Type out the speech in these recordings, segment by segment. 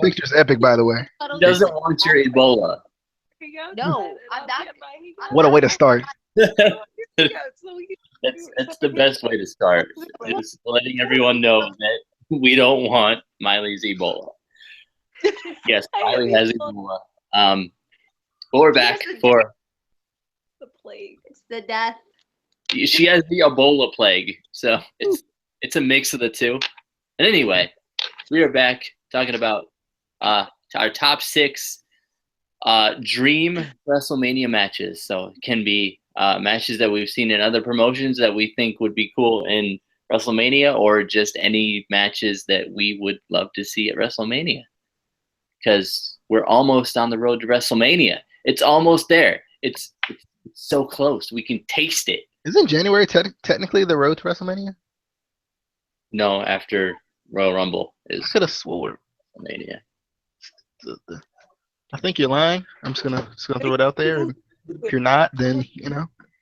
Picture's epic, by the way. He doesn't want your Ebola. No, I'm not. What a way to start. That's the best way to start. Is letting everyone know that we don't want Miley's Ebola. Yes, Miley has Ebola. But we're back for the plague. It's the death. She has the Ebola plague, so it's a mix of the two. And anyway, we are back talking about our top 6 dream WrestleMania matches. So it can be matches that we've seen in other promotions that we think would be cool in WrestleMania, or just any matches that we would love to see at WrestleMania. Because we're almost on the road to WrestleMania. It's almost there. It's so close. We can taste it. Isn't January technically the road to WrestleMania? No, after Royal Rumble is I could have swore. WrestleMania. I think you're lying. I'm just gonna throw it out there. And if you're not, then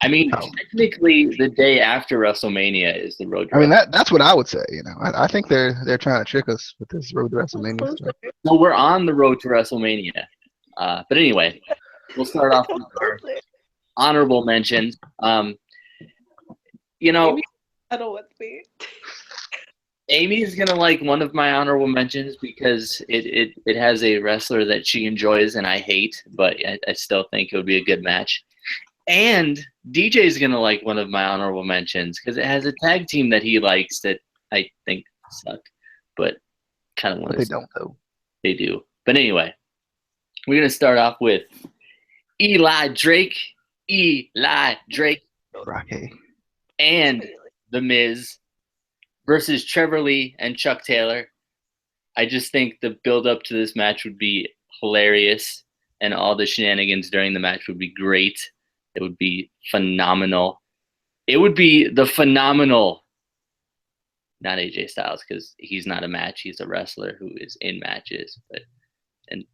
I mean, technically, the day after WrestleMania is the road to I mean, that's what I would say. I think they're trying to trick us with this road to WrestleMania stuff. So we're on the road to WrestleMania. But anyway, we'll start off with our honorable mentions. Settle with me. Amy's gonna like one of my honorable mentions because it has a wrestler that she enjoys and I hate, but I still think it would be a good match. And DJ's gonna like one of my honorable mentions because it has a tag team that he likes that I think suck, but kind of want to. They don't though. They do. But anyway, we're gonna start off with Eli Drake, Rocky, and The Miz versus Trevor Lee and Chuck Taylor. I just think the build up to this match would be hilarious, and all the shenanigans during the match would be great. It would be phenomenal. It would be the phenomenal, not AJ Styles, because he's not a match. He's a wrestler who is in matches. And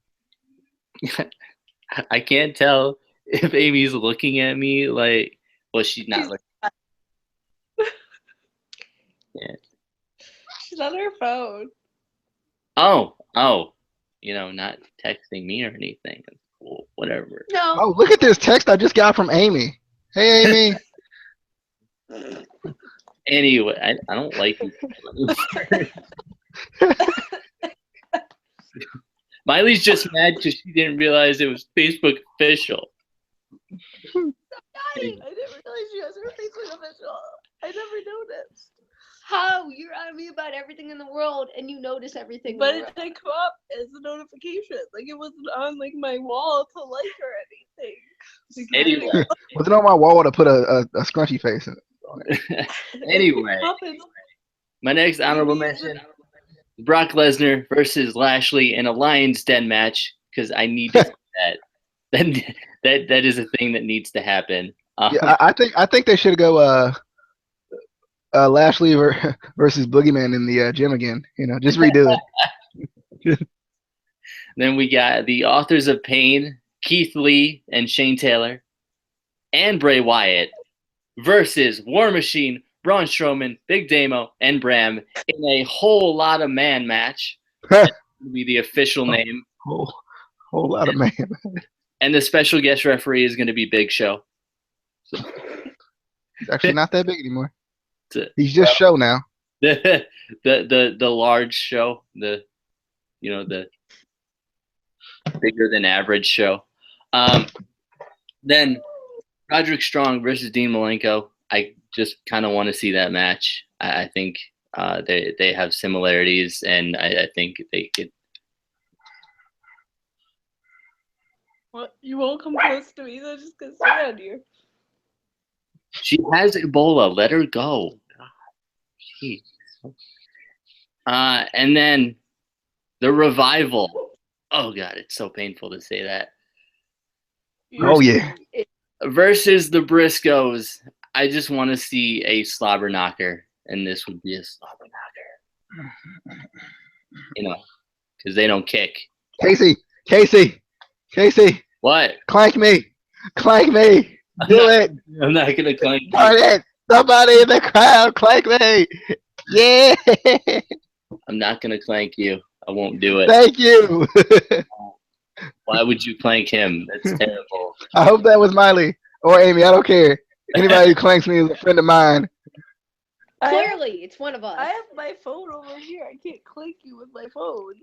I can't tell if Amy's looking at me like, well, she's not looking. Yeah. She's on her phone. Oh, not texting me or anything. Cool, whatever. No. Oh, look at this text I just got from Amy. Hey, Amy. Anyway, I don't like you. Miley's just mad because she didn't realize it was Facebook official. I didn't realize she has her Facebook official. I never noticed. How? You're on me about everything in the world and you notice everything. But it didn't come up as a notification. Like it wasn't on my wall to like or anything. Anyway. Was it on my wall to put a scrunchy face in it? Anyway. My next honorable mention, Brock Lesnar versus Lashley in a Lion's Den match, because I need to see that. That is a thing that needs to happen. Yeah, I think they should go Lashley versus Boogeyman in the gym again. Just redo it. Then we got the Authors of Pain, Keith Lee and Shane Taylor, and Bray Wyatt versus War Machine, Braun Strowman, Big Damo, and Bram in a whole lot of man match. That would be the official name. Whole lot of man. And the special guest referee is going to be Big Show. So. He's actually not that big anymore. He's just Show now. The large Show, the bigger than average Show. Then Roderick Strong versus Dean Malenko. I just kind of want to see that match. I think they have similarities, and I think they could. What? You won't come close to me? That's just gonna stay on you. She has Ebola. Let her go. Jeez. And then the Revival. Oh God, it's so painful to say that. Oh yeah. Versus the Briscoes. I just want to see a slobber knocker, and this would be a slobber knocker. Because they don't kick. Casey. What? Clank me. Do it. I'm not gonna clank you. Darn it. Somebody in the crowd, clank me. Yeah. I'm not gonna clank you. I won't do it. Thank you. Why would you clank him? That's terrible. I hope that was Miley or Amy. I don't care. Anybody who clanks me is a friend of mine. Clearly, it's one of us. I have my phone over here. I can't click you with my phone.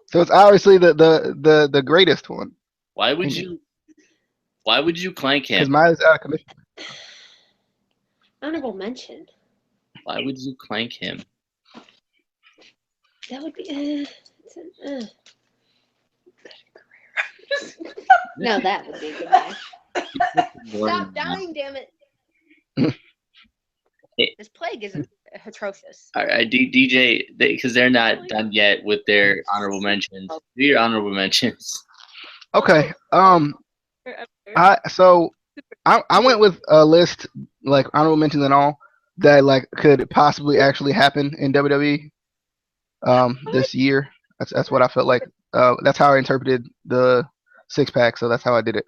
So it's obviously the greatest one Why would you clank because him? mine is out of commission. Honorable mention. Why would you clank him? That would be. Now that would be a good match. Stop dying, damn it. This plague is atrocious. All right, DJ, because they're not done yet with their honorable mentions. Do your honorable mentions. Okay. I went with a list like honorable mentions and all that like could possibly actually happen in WWE this year. That's what I felt like. That's how I interpreted the 6-pack. So that's how I did it.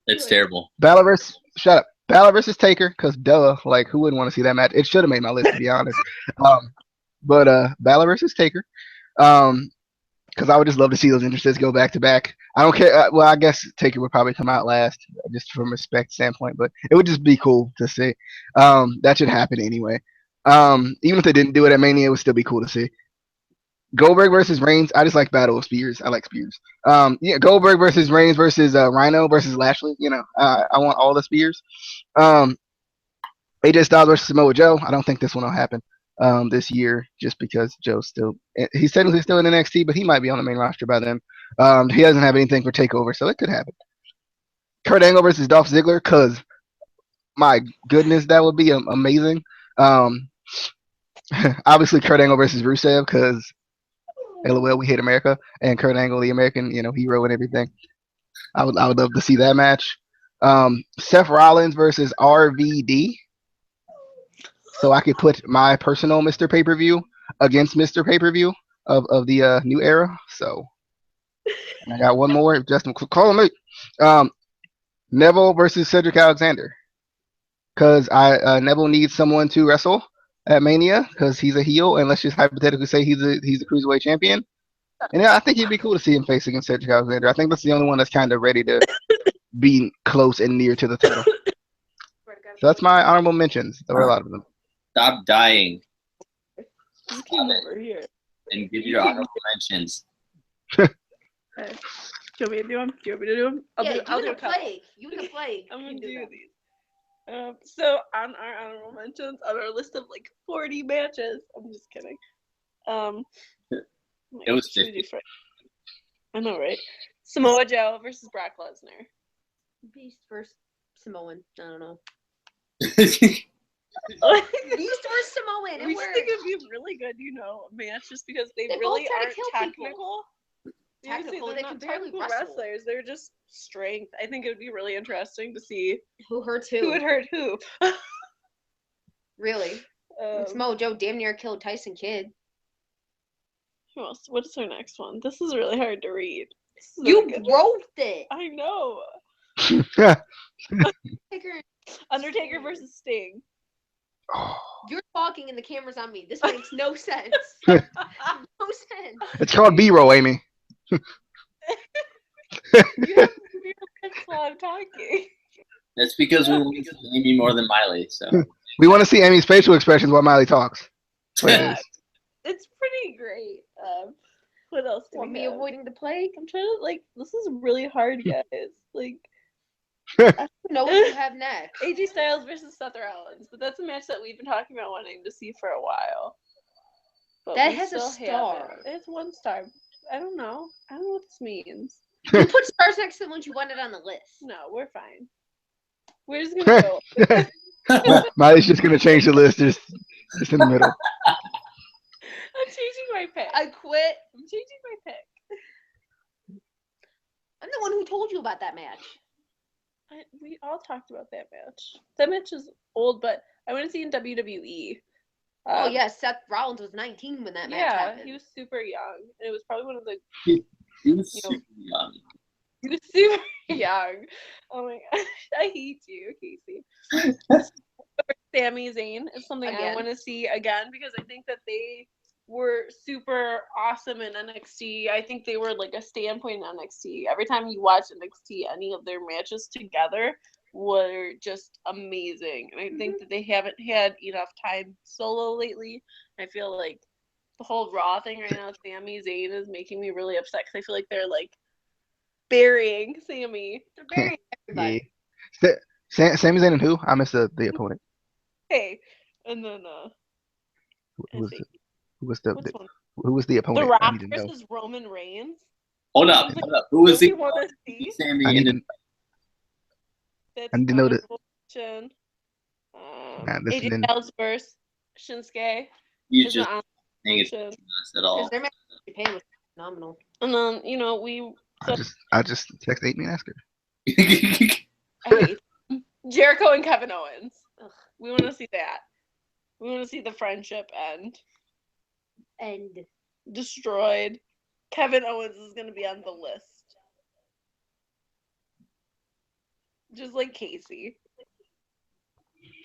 It's terrible. Balor versus Taker, because duh, like who wouldn't want to see that match? It should have made my list to be honest. But Balor versus Taker, because I would just love to see those entrances go back to back. I don't care. Well, I guess Taker would probably come out last, just from respect standpoint, but it would just be cool to see. That should happen anyway. Even if they didn't do it at Mania, it would still be cool to see. Goldberg versus Reigns. I just like Battle of Spears. I like Spears. Goldberg versus Reigns versus Rhino versus Lashley. I want all the Spears. AJ Styles versus Samoa Joe. I don't think this one will happen this year, just because Joe's he's technically still in NXT, but he might be on the main roster by then. He doesn't have anything for Takeover, so it could happen. Kurt Angle versus Dolph Ziggler, because my goodness, that would be amazing. Obviously, Kurt Angle versus Rusev, because LOL, we hate America, and Kurt Angle, the American, hero and everything. I would love to see that match. Seth Rollins versus RVD. So I could put my personal Mr. Pay-Per-View against Mr. Pay-Per-View of the new era. So and I got one more. Justin, call me. Neville versus Cedric Alexander. Because Neville needs someone to wrestle at Mania because he's a heel, and let's just hypothetically say he's a cruiserweight champion. And I think it'd be cool to see him face against Cedric Alexander. I think that's the only one that's kind of ready to be close and near to the title. So that's my honorable mentions. There were a lot of them. Stop dying. You came over here. And give your honorable mentions. Okay. Do you want me to do them? I'll do the a couple. plague. You and the plague. I'm gonna do these. So on our honorable mentions, on our list of like 40 matches, I'm just kidding. It was 50. I know, right? Samoa Joe versus Brock Lesnar. Beast versus Samoan. I don't know. Beast versus Samoan. We just think it'd be a really good, match just because they really aren't technical. Technical, they can barely wrestle. Wrestlers, they're just strength. I think it would be really interesting to see who hurts who. Who would hurt who. Really? Samoa Joe damn near killed Tyson Kidd. Who else? What is our next one? This is really hard to read. You wrote it. I know. Undertaker versus Sting. You're talking and the camera's on me. This makes no sense. No sense. It's called B-roll, Amy. You have to be while I'm talking. That's because we want to see Amy more than Miley. So we want to see Amy's facial expressions while Miley talks. Yeah, it's pretty great. What else do Want we me have? avoiding the plague? I'm trying to this is really hard, guys. I don't know what you have next. AJ Styles versus Seth Rollins, but that's a match that we've been talking about wanting to see for a while. But that has a star. It's 1 star. I don't know what this means. You put stars next to the ones you wanted on the list. No, we're fine. We're just gonna go. Miley's just gonna change the list just in the middle. I'm changing my pick. I quit. I'm changing my pick. I'm the one who told you about that match. We all talked about that match. That match is old, but I want to see in WWE. Oh yeah, Seth Rollins was 19 when that match happened. Yeah, he was super young. It was probably one of the. He was super young. He was super young. Oh my gosh, I hate you, Casey. Sami Zayn is something I want to see again because I think that they were super awesome in NXT. I think they were like a standpoint in NXT. Every time you watch NXT, any of their matches together were just amazing. And I think that they haven't had enough time solo lately. I feel like the whole Raw thing right now with Sami Zayn is making me really upset because I feel like they're like burying Sami. They're burying everybody. Yeah. Sami Zayn and who? I missed the opponent. Hey, and then Who was I the, think who was the, which the one? who was the The opponent? I Rock need to know. versus Roman Reigns. Hold up. Who was Really the want to see? Sammy I in need the to, That's I need to know that. honorable mention. Nah, AJ listening. Styles versus Shinsuke You is an just honorable ain't it mention. at all. Because their match in Japan was phenomenal. And then we. I just text Amy and ask her. I hate Jericho and Kevin Owens. Ugh, we want to see that. We want to see the friendship end. And Destroyed. Kevin Owens is going to be on the list. Just like Casey.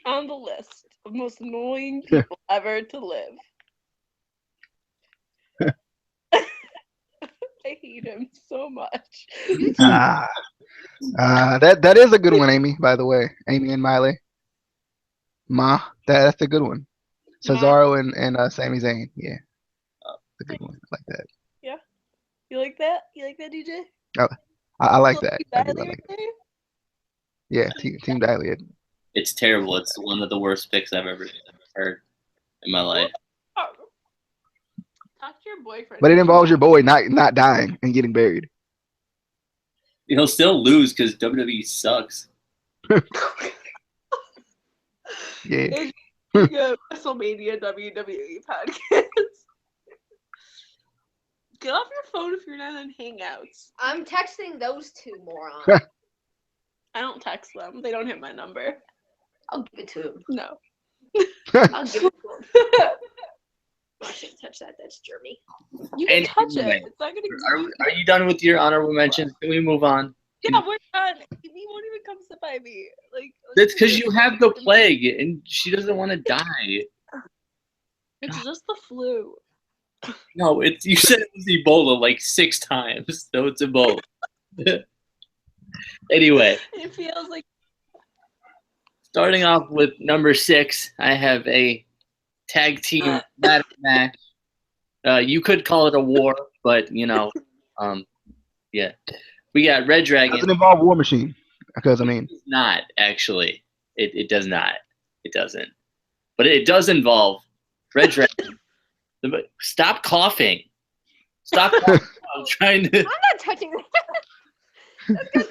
On the list of most annoying people ever to live. I hate him so much. That is a good one, Amy. By the way, Amy and Miley. That's a good one. Cesaro and Sami Zayn. Yeah, a good one. I like that. Yeah. You like that? You like that, DJ? I like that. I do. I like that. That. Yeah, Team Diley. It's terrible. It's one of the worst picks I've ever heard in my life. Talk to your boyfriend. But it involves your boy not dying and getting buried. He'll still lose because WWE sucks. Yeah. It's a WrestleMania WWE podcast. Get off your phone if you're not on Hangouts. I'm texting those two morons. I don't text them. They don't have my number. I'll give it to him. No. I'll give it to him. I shouldn't touch that. That's Germany. You can touch Anyway, it. It's not gonna. Are you done with your honorable mentions? Can we move on? Yeah, we're done. He won't even come sit by me. That's because you have the plague and she doesn't want to die. It's just the flu. No, you said it was Ebola like 6 times, so it's Ebola. Anyway, It feels like. starting off with number 6, I have a tag team ladder match. You could call it a war, but yeah. We got Red Dragon. Doesn't involve War Machine, because I mean. It does not actually. It does not. It doesn't. But it does involve Red Dragon. Stop coughing. Stop coughing. I'm trying to. I'm not touching that.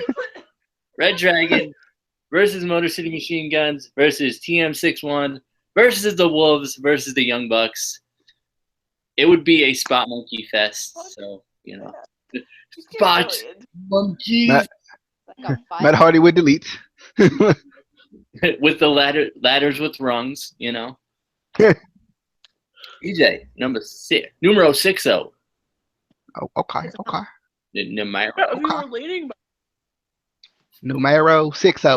Red Dragon versus Motor City Machine Guns versus TM61 versus the Wolves versus the Young Bucks. It would be a spot monkey fest. So, spot monkeys. Matt Hardy with deletes. With the ladders with rungs, EJ, numero 60. Oh, okay. Numero. We were relating. Numero 60.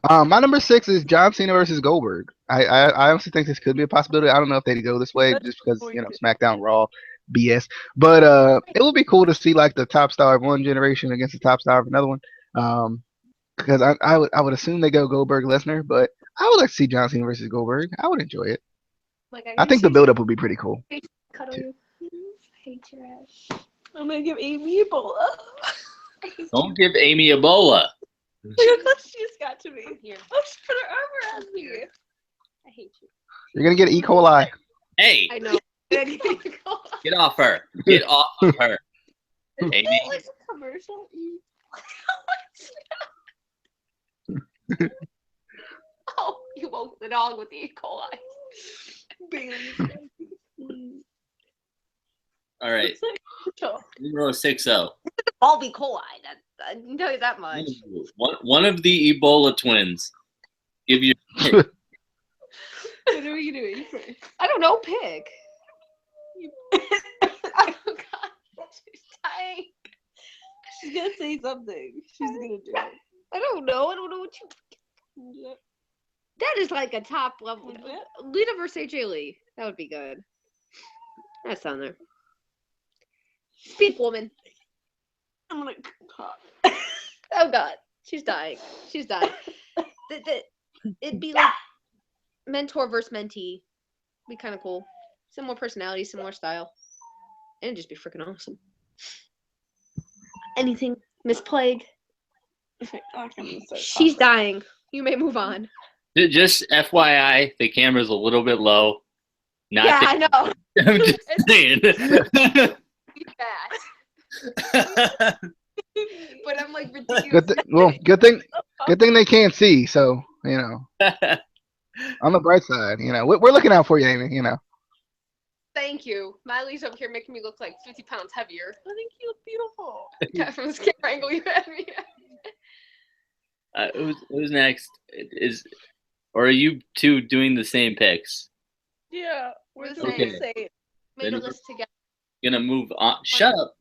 My number 6 is John Cena versus Goldberg. I honestly think this could be a possibility. I don't know if they'd go this way just because SmackDown, Raw, BS. But it would be cool to see like the top star of one generation against the top star of another one. Because I would assume they go Goldberg Lesnar, but I would like to see John Cena versus Goldberg. I would enjoy it. I think the build up would be pretty cool. Cuddle you. I hate your ass. I'm gonna give Amy Ebola. Don't give Amy Ebola. Look how close she just got to me. Here. Oh, she put her arm around me. I hate you. You're gonna get E. coli. Hey, I know. get off her. Get off of her. Amy. It looks like a commercial. Oh, you woke the dog with the E. coli. All right. Numero 60. All E. coli. I can tell you that much. One of the Ebola twins. Give you. What are we doing first? I don't know. Pick. Oh God, she's dying. She's gonna say something. She's gonna do it. I don't know. I don't know what you. Yep. That is like a top level. Yep. Lita versus AJ Lee. That would be good. That's on there. Speak, woman. I'm gonna cough. Oh God, she's dying. She's dying. It'd be like mentor versus mentee. Be kind of cool. Similar personality, similar style, and it'd just be freaking awesome. Anything, Miss Plague? She's dying. You may move on. Just FYI, the camera's a little bit low. Not Yeah, that, I know. I'm just saying. Be bad. But I'm like ridiculous. Good thing they can't see. So on the bright side, we're looking out for you, Amy. Thank you. Miley's over here making me look like 50 pounds heavier. I think you look beautiful. From this camera angle you had me at. Who's next? Or are you two doing the same picks? Yeah, we're The doing same. the same. Made a list together. Gonna move on. Shut up,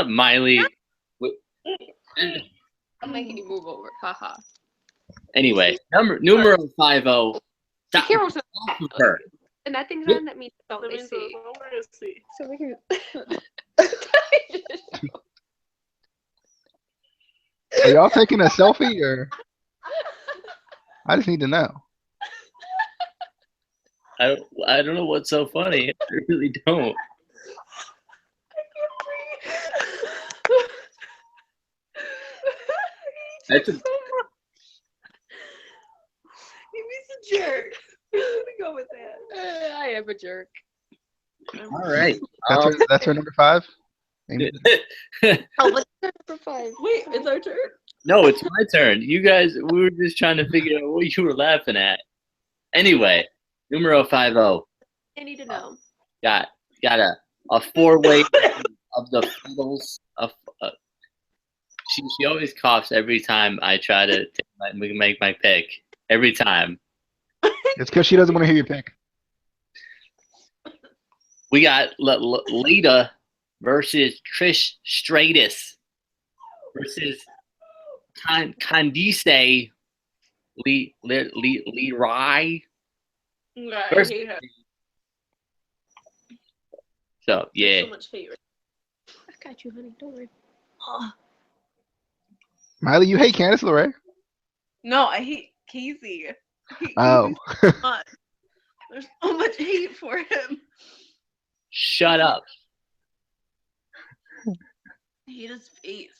Miley. I'm making you move over. Haha. Anyway, numero 50. The Stop camera's off of her. and that thing's on. That means that's all That they means see. we're gonna see. So we can. Are y'all taking a selfie or? I just need to know. I don't know what's so funny. I really don't. That's a, Amy's a jerk. I'm gonna go with that. I am a jerk. all right. That's her number 5. Amy? Oh, what's number 5? Wait, it's our turn. No, it's my turn. You guys, we were just trying to figure out what you were laughing at. Anyway, numero 50. I need to know. Got a 4-way of the Beatles. She always coughs every time I try to make my pick. Every time. It's because she doesn't want to hear your pick. We got Lita versus Trish Stratus versus Candice Leray. Yeah, I First- hate her. So yeah, So much hate. I got you, honey. Don't worry. Miley, you hate Candice LeRae? No, I hate Casey. I hate Oh. Casey so much. There's so much hate for him. shut up. I hate his face.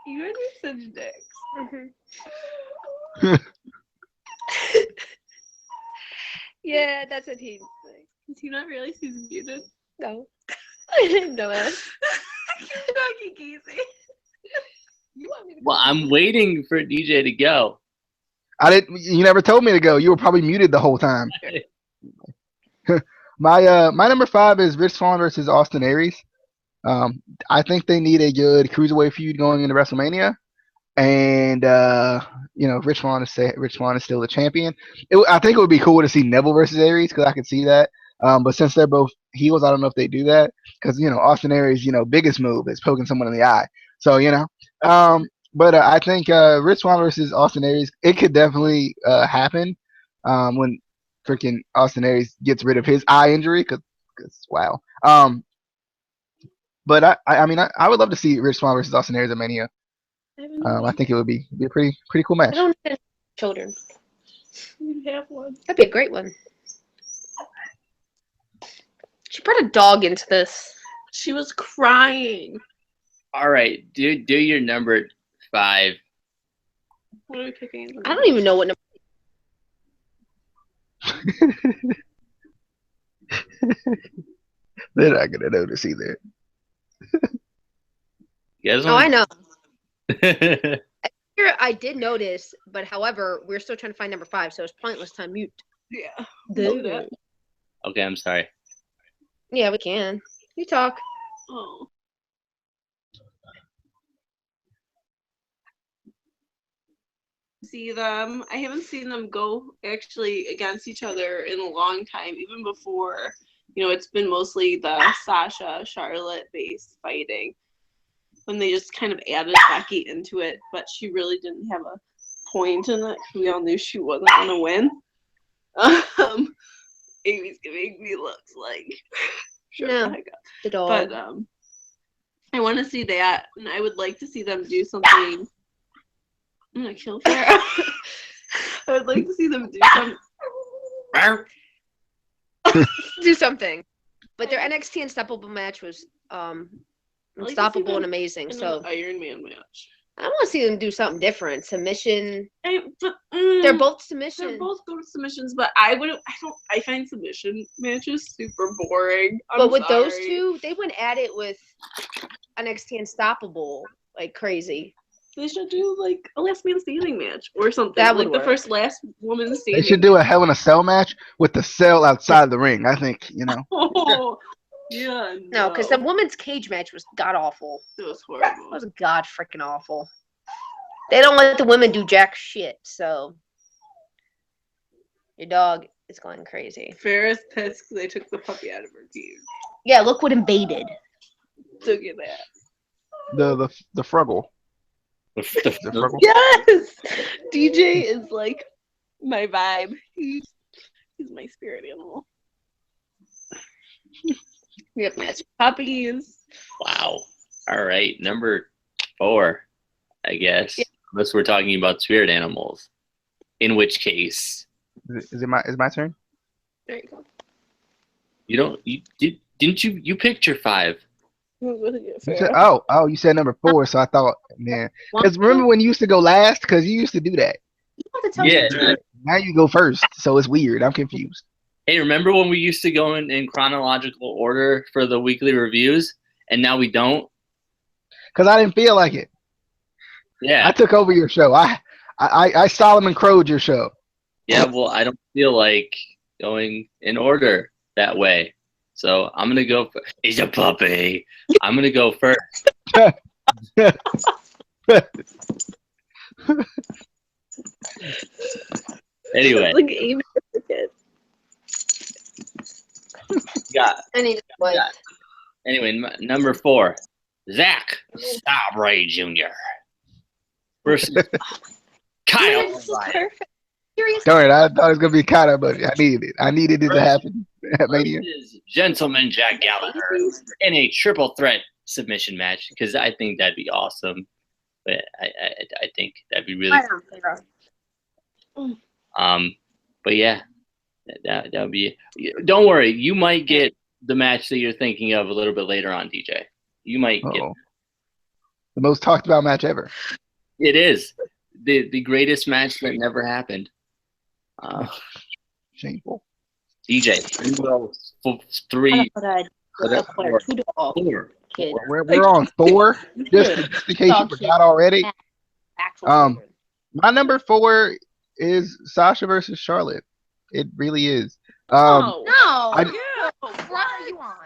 You guys are such dicks. Yeah, that's what he. Does he not realize he's muted? No. No. Lucky Casey. You want me to Well, I'm waiting for DJ to go. I didn't. You never told me to go. You were probably muted the whole time. My number 5 is Rich Swann versus Austin Aries. I think they need a good cruiserweight feud going into WrestleMania, and Rich Swann is still the champion. I think it would be cool to see Neville versus Aries because I could see that. But since they're both heels, I don't know if they do that because Austin Aries' biggest move is poking someone in the eye. So but I think Rich Swann versus Austin Aries, it could definitely happen when freaking Austin Aries gets rid of his eye injury because wow. But I would love to see Rich Swann versus Austin Aries at Mania. I think it would be a pretty cool I match. don't have children. You have one. That'd be a great one. She brought a dog into this. She was crying. All right, do your number 5. What are we picking? I don't even know what number. They're not gonna notice either. You guys Oh, I want- know. Here, I did notice, but however, we're still trying to find number 5, so it's pointless to unmute. Yeah. Duh. Do that. Okay, I'm sorry. Yeah, we can. You talk. Oh. see them. I haven't seen them go actually against each other in a long time. Even before, it's been mostly the Sasha Charlotte base fighting. When they just kind of added Becky into it, but she really didn't have a point in it. We all knew she wasn't gonna win. Amy's giving me looks like shut the heck up. The dog. But I want to see that, and I would like to see them do something. I'm gonna kill Farrah. I would like to see them do something. But their NXT Unstoppable match was unstoppable and amazing. So Iron Man match. I want to see them do something different. Submission. But, they're both submissions. They're both good submissions, but I find submission matches super boring. But with those two, they went at it with NXT Unstoppable like crazy. They should do like a last man standing match or something. That would like work. The first last woman standing. They should do a Hell in a Cell match with the cell outside the ring. I think Oh, yeah. No, because the women's cage match was god awful. It was horrible. It was god freaking awful. They don't let the women do jack shit, so your dog is going crazy. Ferris pissed because they took the puppy out of her cage. Yeah, look what invaded. Look at that. The Fruggle. The Fruggle. Yes, DJ is like my vibe. He's my spirit animal. We have match puppies. Wow. All right, number 4, I guess. Yeah. Unless we're talking about spirit animals. In which case, is it my turn? There you go. Didn't you picked your 5? You said number 4, so I thought, man, because remember when you used to go last? Because you used to do that. Yeah. Now you go first, so it's weird. I'm confused. Hey, remember when we used to go in chronological order for the weekly reviews, and now we don't? Because I didn't feel like it. Yeah. I took over your show. I Solomon Crowed your show. Yeah, well, I don't feel like going in order that way. So I'm going to go for... He's a puppy. I'm going to go first. Anyway. Like Amy the kid. I need to play. Anyway, number 4. Zack Sabre Jr. versus Kyle. This is perfect. Seriously. Darn it, I thought it was going to be Kyle, but I needed it. I needed it to happen. Mania. Gentleman Jack Gallagher in a triple threat submission match, because I think that'd be awesome. But I think that'd be really but yeah, that would be. Don't worry, you might get the match that you're thinking of a little bit later on, DJ. You might get the most talked about match ever. It is the greatest match that never happened. Shameful. DJ, 3. We're on 4. Just in case you forgot already. My number 4 is Sasha versus Charlotte. It really is. No. What are you on?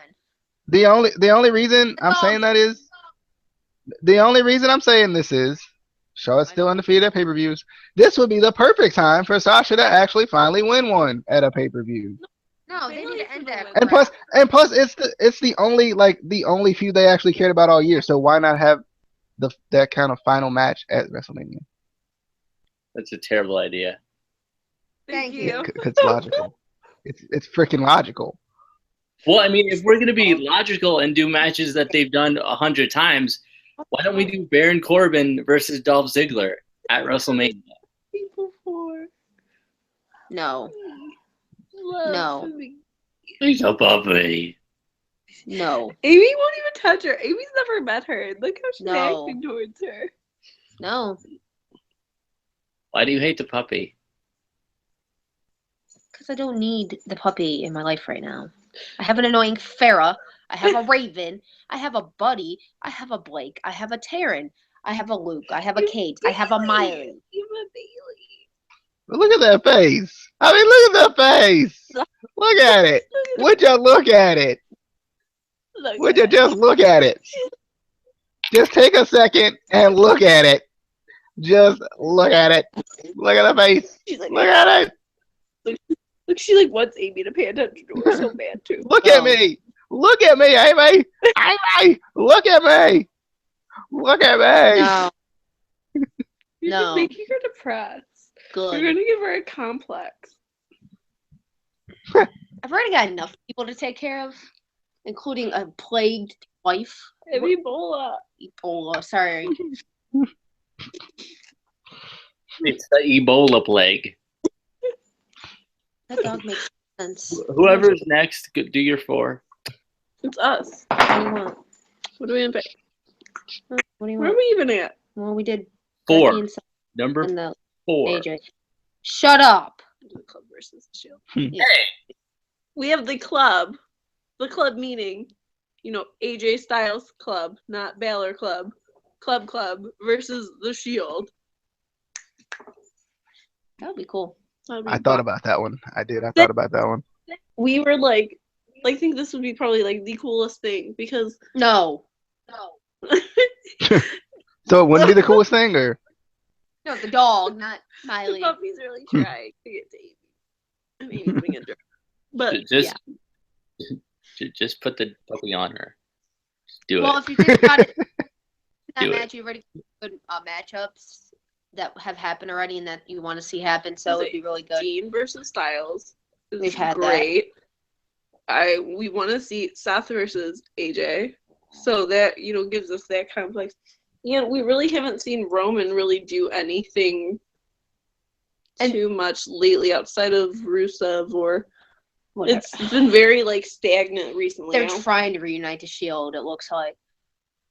The only reason I'm saying that is the only reason I'm saying this is Charlotte's still undefeated at pay-per-views. This would be the perfect time for Sasha to actually finally win one at a pay-per-view. No, they need to end that. And plus, it's the only feud they actually cared about all year. So why not have that kind of final match at WrestleMania? That's a terrible idea. Thank you. It's logical. It's freaking logical. Well, I mean, if we're gonna be logical and do matches that they've done 100 times, why don't we do Baron Corbin versus Dolph Ziggler at WrestleMania? No. No. He's a puppy. No. Amy won't even touch her. Amy's never met her. Look how she's acting towards her. No. Why do you hate the puppy? Because I don't need the puppy in my life right now. I have an annoying Farrah. I have a Raven. I have a Buddy. I have a Blake. I have a Taryn. I have a Luke. I have a Kate. I have a Miley. You have a Bailey. Look at that face. I mean, look at that face. Look at it. Would you look at it? Would you just look at it? Just take a second and look at it. Just look at it. Look at the face. She's like, Look at it. look, she like wants Amy to pay attention to her so bad too. Look at me. Look at me, Amy. Amy, look at me. Look at me. No. You're No. just making her depressed. You're Good. gonna give her a complex. I've already got enough people to take care of, including a plagued wife. Ebola. Ebola. Sorry. It's the Ebola plague. That dog makes sense. Whoever's next, do your 4. It's us. What do you want? What are we gonna pick? What do you Where are want? we even at? Well, we did 4. Becky and Seth Number and the 4. AJ. Shut up. The club versus the shield. Yeah. We have the club. The club meaning, AJ Styles club, not Balor club. Club versus the Shield. That would be cool. That'd be I fun. thought about that one. I did. I thought about that one. We were like, I think this would be probably like the coolest thing because No. So it wouldn't be the coolest thing, or No, the dog, not the Miley. puppies really trying to get to Amy. I mean, Amy's being a jerk. But Just put the puppy on her. Just do Well, it. if you think about it, that Do it. match, you've already good matchups that have happened already and that you want to see happen, so it'd be really good. Dean versus Styles is We've had that. great. We want to see Seth versus AJ, so that gives us that complex. We really haven't seen Roman really do anything too much lately outside of Rusev, or Whatever. it's been very like stagnant recently. They're trying to reunite the Shield, it looks like.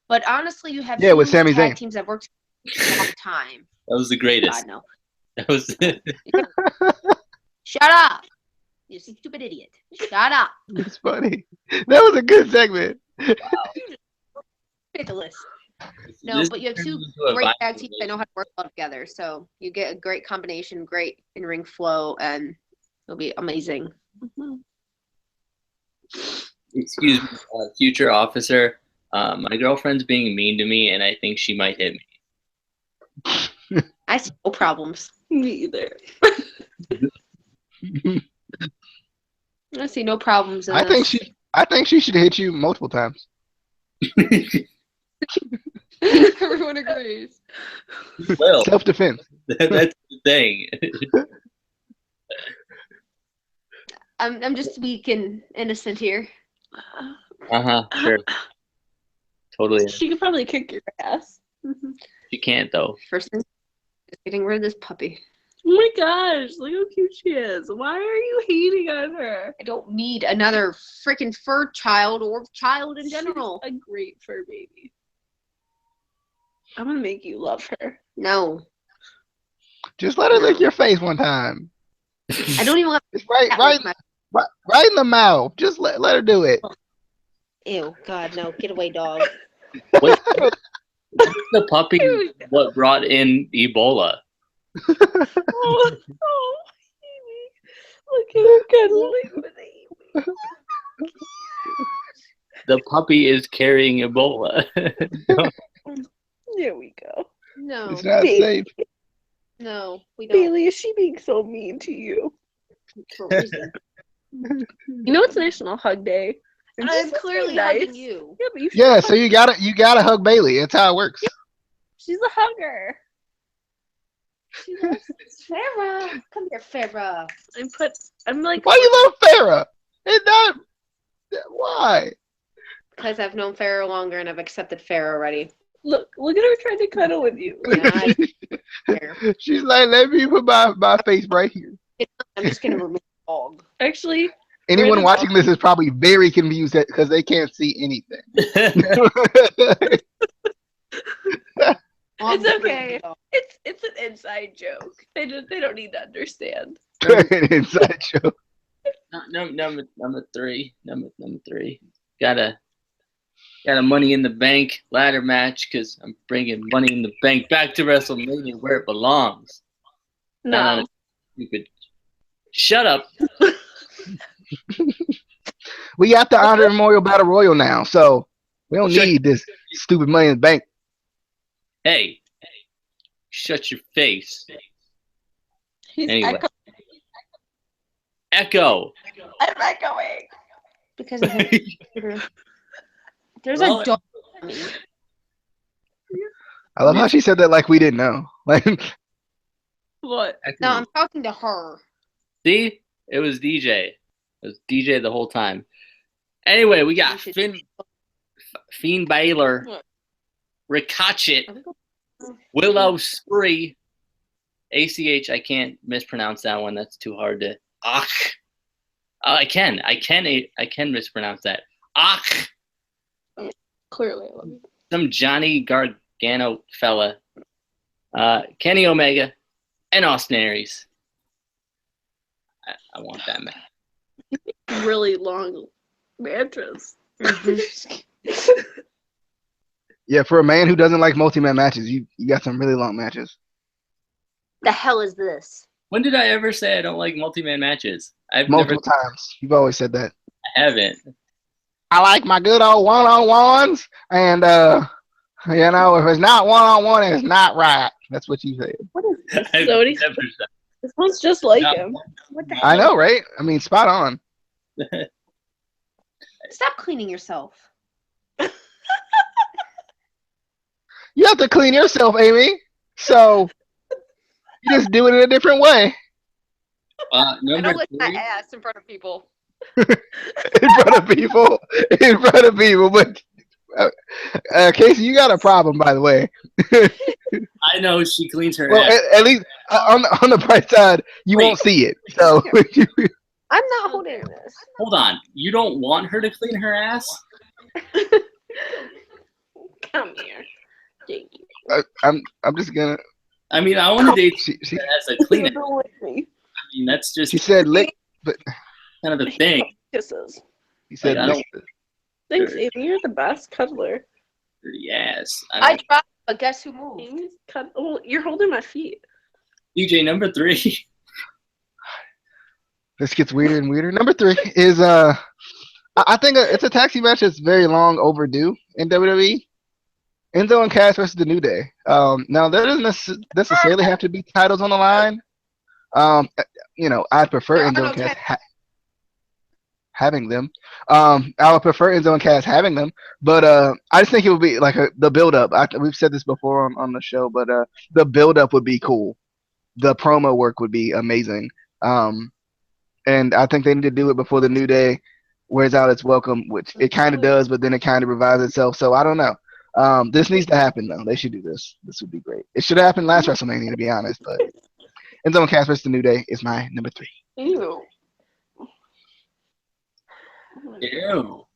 But honestly, you have with Sami tag Zayn. teams that worked for a long time. That was the greatest. God, no. That was Shut up! You stupid idiot. Shut up. it's funny. That was a good segment. Pick the list. No, This but you have two turns into a great violent tag teams that know how to work well together. So you get a great combination, great in-ring flow, and it'll be amazing. Excuse me, future officer. My girlfriend's being mean to me, and I think she might hit me. I see no problems. Me either. I see no problems in I think this. I think she should hit you multiple times. Everyone agrees. Well, Self-defense. that's the thing. I'm just weak and innocent here. Sure. Totally. She could probably kick your ass. She can't though. First thing is getting rid of this puppy. Oh my gosh, look how cute she is. Why are you hating on her? I don't need another freaking fur child or child in general. She's a great fur baby. I'm gonna make you love her. No. Just let her lick your face one time. I don't even want It's right in the mouth. Just let her do it. Ew, God, no. Get away, dog. What the puppy? What brought in Ebola? Oh, Amy. Look at her cuddling with Amy. The puppy is carrying Ebola. There we go. No. It's not Baby. safe. No, we don't. Bailey, is she being so mean to you? For a reason. It's National Hug Day. And I'm she's so clearly nice. hugging you. Yeah, but you should Yeah, hug- so you gotta hug Bailey. That's how it works. she's a hugger. Farrah. Come here, Farrah. I'm like, Why you love Farrah? It's not. Why? Because I've known Farrah longer and I've accepted Farrah already. look at her trying to cuddle with you. Yeah, I care. She's like, let me put my face right here. I'm just going to remove the dog. Actually, Anyone Brandon- watching this is probably very confused because they can't see anything. Well, It's I'm okay. the dog. it's an inside joke. They don't need to understand. An inside joke. Number three. Number three. Got a Money in the Bank ladder match because I'm bringing Money in the Bank back to WrestleMania where it belongs. No. Stupid. Shut up. We have to honor Memorial Battle Royal now, so we don't Sure. need this stupid Money in the Bank. Hey. Shut your face. He's Anyway. Echo. I'm echoing. Because of his computer. There's Well, a dog. I love how she said that like we didn't know. Like, What? No, I'm talking to her. See? It was DJ. It was DJ the whole time. Anyway, we got Fiend Balor, What? Ricochet, Willow Spree, ACH. I can't mispronounce that one. That's too hard to. Ach. I can mispronounce that. Ach. Clearly, I love you. Some Johnny Gargano fella. Kenny Omega, and Austin Aries. I want that man. Really long matches. yeah, for a man who doesn't like multi-man matches, you got some really long matches. The hell is this? When did I ever say I don't like multi-man matches? I've Multiple times. You've always said that. I haven't. I like my good old one-on-ones, and you know, if it's not one-on-one, it's not right. That's what you said. What is this? I've So never said. this one's just like No. him. What the hell? I know, right? I mean, spot on. Stop cleaning yourself. You have to clean yourself, Amy. So you just do it in a different way. I Number don't lick my 3. ass in front of people. In front of people. In front of people. But Casey, you got a problem, by the way. I know she cleans her Well, ass. at least on the bright side, you Wait. won't see it. So I'm not holding this. Hold on. You don't want her to clean her ass? Come here. Thank you. I'm just gonna. I mean, I want to date She as a clean it. Don't lick me. I mean, that's just she said lick, but kind of the thing. Kisses. he said Like, I lick. Thanks, Amy. You're the best cuddler. Dirty ass. I tried, but guess who moved? Amy's well, you're holding my feet. DJ number 3. This gets weirder and weirder. Number 3 is I think it's a tag team match that's very long overdue in WWE. Enzo and Cass versus the New Day. Now there doesn't necessarily have to be titles on the line. You know, I'd prefer Enzo and Cass having them. I would prefer Enzo and Cass having them, but I just think it would be like the build up. We've said this before on the show, but the build up would be cool. The promo work would be amazing. And I think they need to do it before the New Day wears out its welcome, which it kind of does, but then it kind of revives itself. So I don't know. This needs to happen, though. They should do this. This would be great. It should have happened last WrestleMania, to be honest. But Enzo and Cass versus the New Day is my number 3. Ew. Ew.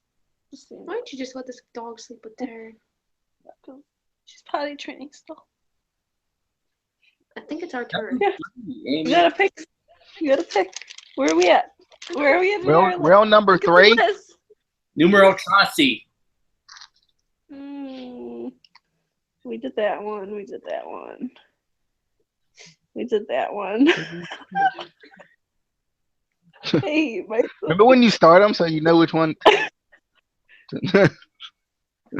Why don't you just let this dog sleep with Taryn? She's potty training still. I think it's our turn. Yeah. Amy. You gotta pick. You gotta pick. Where are we at? Where are we at? We're on number 3. Numero Trassi. We did that one. We did that one. We did that one. Hey, my. Remember when you start them so you know which one? Yeah,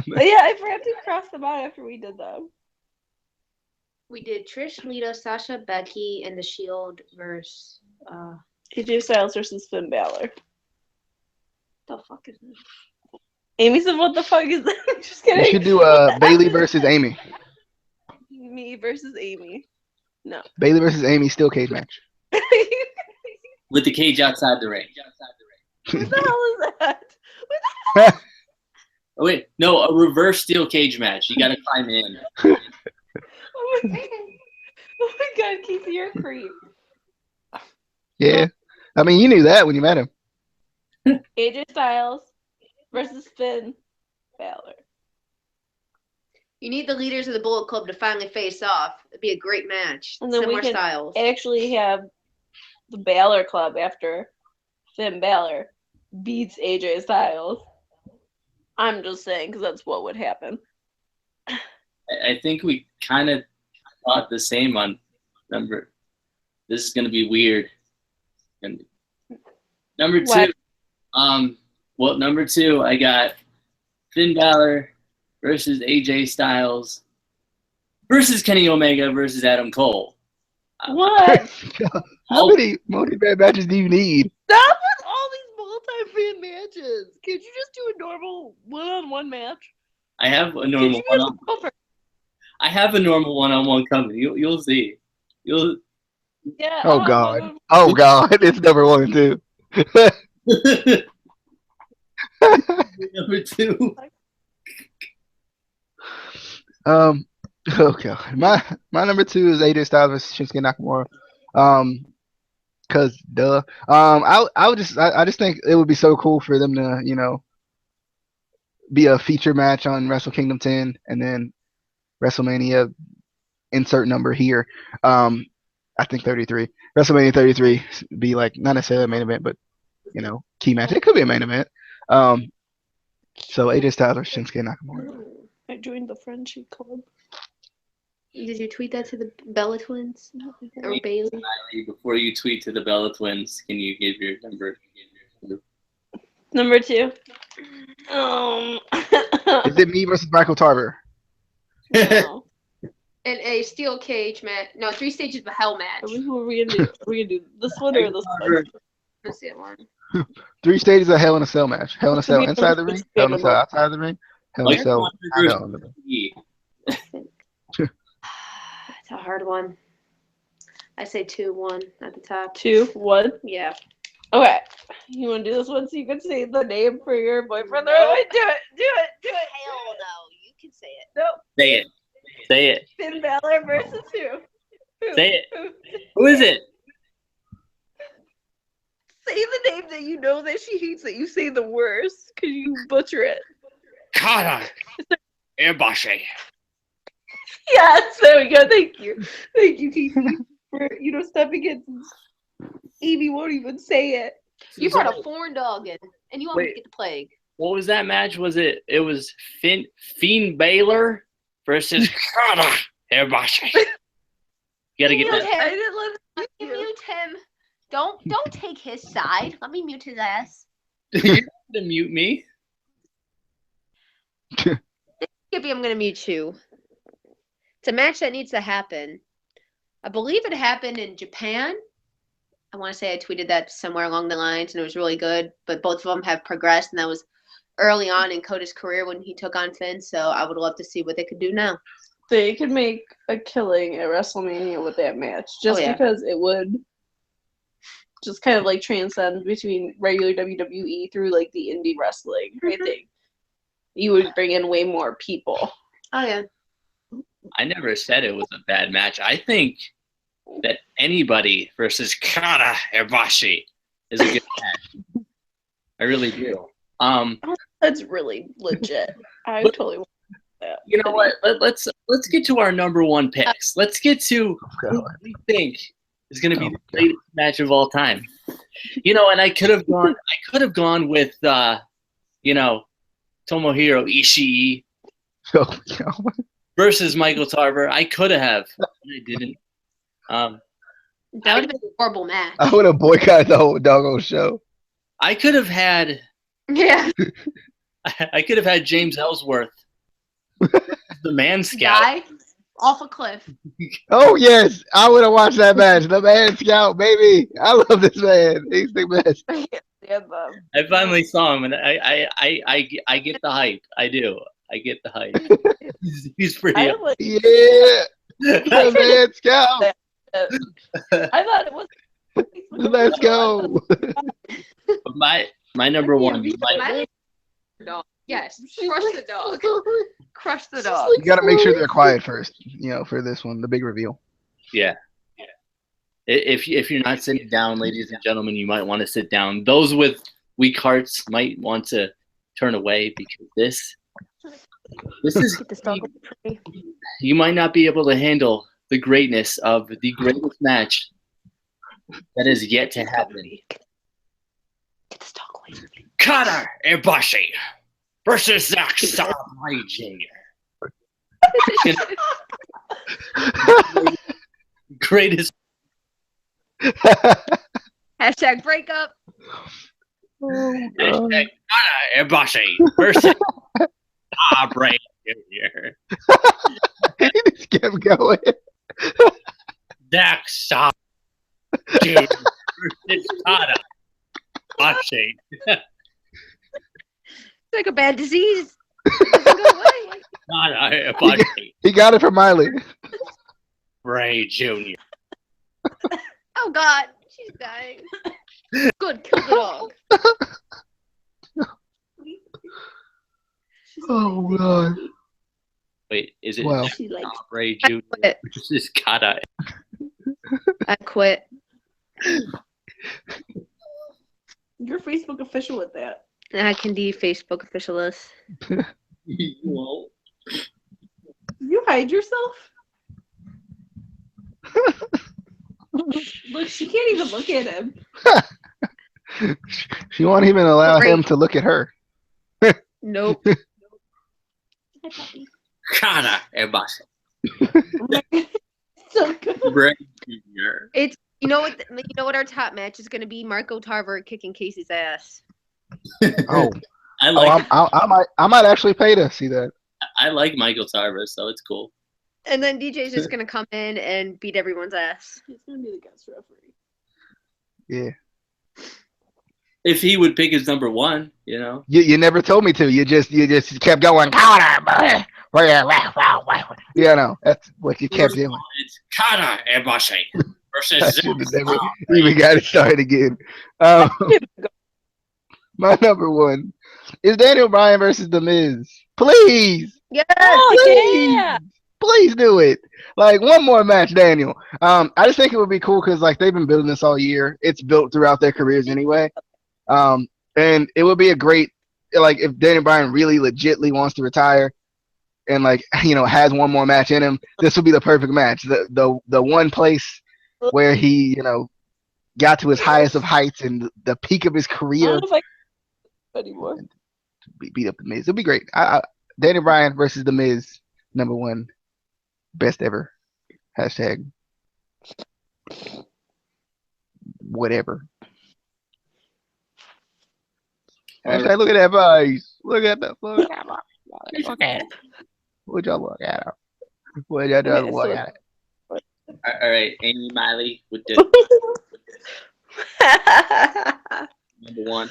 I forgot to cross them out after we did them. We did Trish, Lita, Sasha, Becky, and the Shield versus AJ Styles versus Finn Balor. the fuck is this? Amy said, "What the fuck is that?" I'm just You kidding. should do Bailey versus Amy. Me versus Amy. No. Bailey versus Amy steel cage match. With the cage outside the ring. What the hell is that? Oh, wait. No, a reverse steel cage match. You got to climb in. Oh my god, Casey, you're a creep. Yeah. I mean, you knew that when you met him. AJ Styles versus Finn Balor. You need the leaders of the Bullet Club to finally face off. It'd be a great match. And then we Similar can styles. actually have the Balor Club after Finn Balor beats AJ Styles. I'm just saying, because that's what would happen. I think we kind of thought the same on number. This is going to be weird. And number 2. What? Well, number 2, I got Finn Balor versus AJ Styles versus Kenny Omega versus Adam Cole. What? How many multi-man matches do you need? Stop with all these multi-fan matches. Could you just do a normal one-on-one match? I have a Could normal you be one. a person? I have a normal one-on-one coming. You'll see. You'll. Yeah. Oh God. Oh God. It's number 1 and 2. Number 2. Oh God. My number 2 is AJ Styles versus Shinsuke Nakamura. Cause duh. I just think it would be so cool for them to, be a feature match on Wrestle Kingdom 10 and then WrestleMania insert number here. I think 33. WrestleMania 33 be like not necessarily a main event, but key match. It could be a main event. So AJ Styles or Shinsuke Nakamura. I joined the friendship club. Did you tweet that to the Bella Twins or Bailey? Before you tweet to the Bella Twins, can you give your number? Number 2. Is it me versus Michael Tarver? No. And a steel cage match. No, 3 stages of a hell match. What are we gonna do? Are we gonna do this one or this one? Let's see one. 3 stages of Hell in a Cell match. Hell in a Cell What's the inside the ring. Hell in a Cell outside the ring. Hell in a Cell. Hell in the ring. It's a hard one. I say 2-1 at the top. 2-1. Yeah. Okay. You want to do this one so you can say the name for your boyfriend? Nope. Do it. Hell no. You can say it. Nope. Say it. Finn Balor versus who? Say it. Who is it? Say the name that you know that she hates that you say the worst because you butcher it. Kata Ibushi. Yes, there we go. Thank you, Kiki, for stepping in. Amy won't even say it. You brought a foreign dog in, and you want me to get the plague. What was that match? It was Finn Balor versus Kata Ibushi. You gotta get that. I didn't let Let me mute him. Don't take his side. Let me mute his ass. You have to mute me. Skippy, I'm gonna mute you. It's a match that needs to happen. I believe it happened in Japan. I want to say I tweeted that somewhere along the lines, and it was really good. But both of them have progressed, and that was early on in Kota's career when he took on Finn. So I would love to see what they could do now. They could make a killing at WrestleMania with that match, just because it would just kind of like transcend between regular WWE through like the indie wrestling. I think you would bring in way more people. Oh yeah. I never said it was a bad match. I think that anybody versus Kata Ibushi is a good match. I really do. That's really legit. I totally want that. You know what? Let's get to our number 1 picks. Let's get to who we think is going to be the greatest match of all time. And I could have gone with Tomohiro Ishii versus Michael Tarver. I could have. I didn't. That would have been a horrible match. I would have boycotted the whole doggone show. I could have had. Yeah. I could have had James Ellsworth, the Man Scout, Die off a cliff. Oh yes, I would have watched that match. The Man Scout, baby. I love this man. He's the best. I finally saw him, and I get the hype. I do. I get the hype. He's pretty. Yeah, the Man Scout. I thought it was. Let's go. My number 1. Dog. Yes, crush the dog. Crush the dog. You got to make sure they're quiet first, for this one, the big reveal. Yeah. If you're not sitting down, ladies and gentlemen, you might want to sit down. Those with weak hearts might want to turn away because this is you might not be able to handle the greatness of the greatest match that is yet to happen. Get this dog away from me. Kata Ibushi versus Zack Sabre Jr. Greatest. Hashtag breakup. Hashtag Kata Ibushi versus Sabre Jr. He just kept Go ahead. Dak Shaw. Dude. It's Tana. Watching. It's like a bad disease. It doesn't go away. Tana. Watching. He got it from Miley. Ray Jr. Oh God, she's dying. Good, kill the dog. Oh God. Wait, is it Wow. She likes Ray Jr.? quit. This is Kata. I quit. You're Facebook official with that. I can be Facebook official list. Well, You hide yourself? Look, she can't even look at him. She won't even allow Great. him to look at her. Nope. Kata and Basha. So good. Ray Jr. It's you know what our top match is gonna be? Marco Tarver kicking Casey's ass. Oh, I like I might actually pay to see that. I like Michael Tarver, so it's cool. And then DJ's just gonna come in and beat everyone's ass. He's gonna be the guest referee. Yeah. If he would pick his number one, you know. You never told me to. You just kept going. Yeah, no, that's what you kept doing. It's Kata and Basha I versus should have never even got it started again. My number one is Daniel Bryan versus The Miz. Please, Yes. please, yeah. please do it. Like one more match, Daniel. I just think it would be cool because like they've been building this all year. It's built throughout their careers anyway. And it would be a great like if Daniel Bryan really legitly wants to retire and like has one more match in him. This would be the perfect match. The one place where he got to his highest of heights and the peak of his I career. don't know if I can anymore. Beat up The Miz. It'll be great. Daniel Bryan versus The Miz, number one, best ever. Hashtag whatever. Hashtag look at that face. Look at that. Look at it. Would y'all look at it? Would y'all just look at it? All right, Amy Miley with the number one.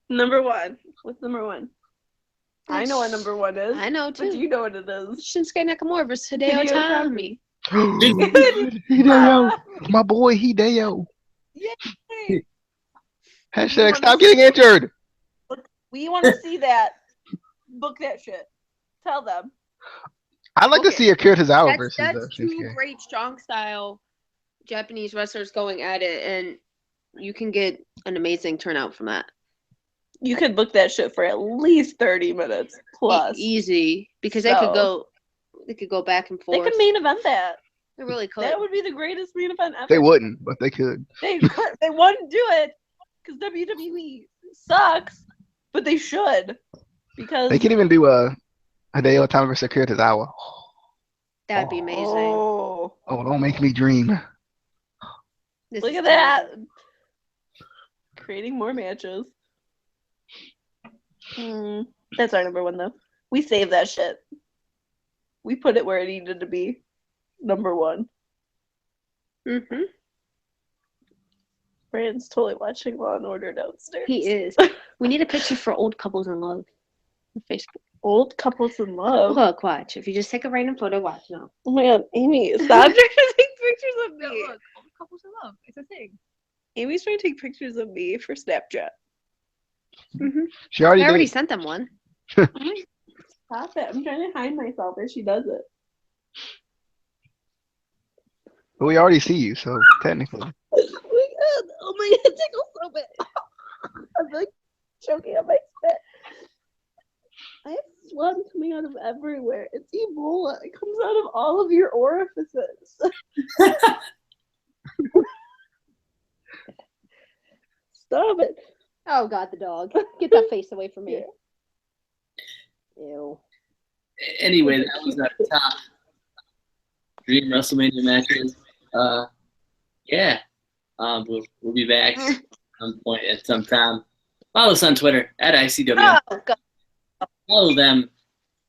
Number one. What's number one? I know what number one is. I know But do too. you know what it is? Shinsuke Nakamura versus Hideo Hideo Itami. Hideo. My boy Hideo. Yay! Hashtag stop getting injured. We want to see that. Book that shit. Tell them. I'd like to Okay. see Akira Tozawa versus That's two Shinsuke. great strong style Japanese wrestlers going at it, and you can get an amazing turnout from that. You could book that shit for at least 30 minutes plus. Easy because they So- could go back and They forth. could main event that. They really could. That would be the greatest main event ever. They wouldn't, but they could. They could. They wouldn't do it because WWE sucks, but they should because They could even do Hideo Itami versus Akira Tozawa. That'd be amazing. Oh, Don't make me dream. This look is at that! Creating more matches. That's our number one though. We saved that shit. We put it where it needed to be. Number one. Mm-hmm. Brandon's totally watching Law and Order downstairs. He is. We need a picture for old couples in love on Facebook. Old couples in love. Look, watch. If you just take a random photo, watch. No. Oh my god, Amy, stop trying to take pictures of me. Look, old couples in love. It's a thing. Amy's trying to take pictures of me for Snapchat. Mm-hmm. She already I already did. sent them one. Stop it. I'm trying to hide myself as she does it. But we already see you, so technically. Oh my god, it tickles so bad. I'm like choking on my spit. I have blood coming out of everywhere. It's Ebola. It comes out of all of your orifices. Stop it. Oh God, the dog. Get that face away from me. Ew. Anyway, that was our top Dream WrestleMania matches. Yeah. We'll be back some point at some time. Follow us on Twitter at ICWP. Oh God. Follow them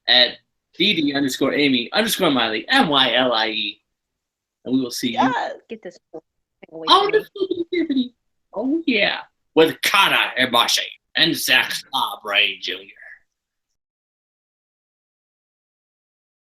at DD_Amy_Miley, MYLIE. And we will see you Get this thing away on from me. the Flippity. Oh, yeah. With Kana Ibashi and Zack Sabre Jr.